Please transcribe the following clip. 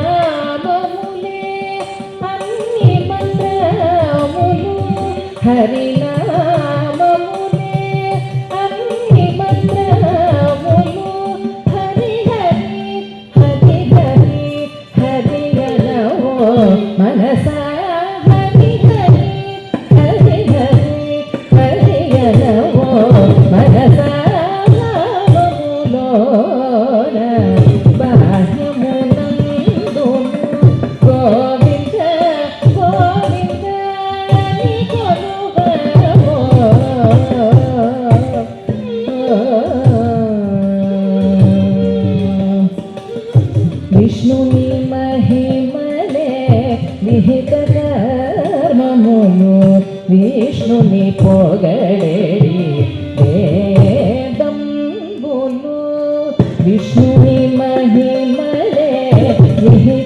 హరినామములే అన్ని మంత్రములు హరినామములే అన్ని మంత్రములు హరి హరి హరి హరి హరి గణవో మనసా హరి హరి హరి హరి హరి గణవో మనసా విష్ణుని మహిమలే విహిత కర్మములు విష్ణుని పొగడేడి వేదంబులు విష్ణుని మహిమలే విహిత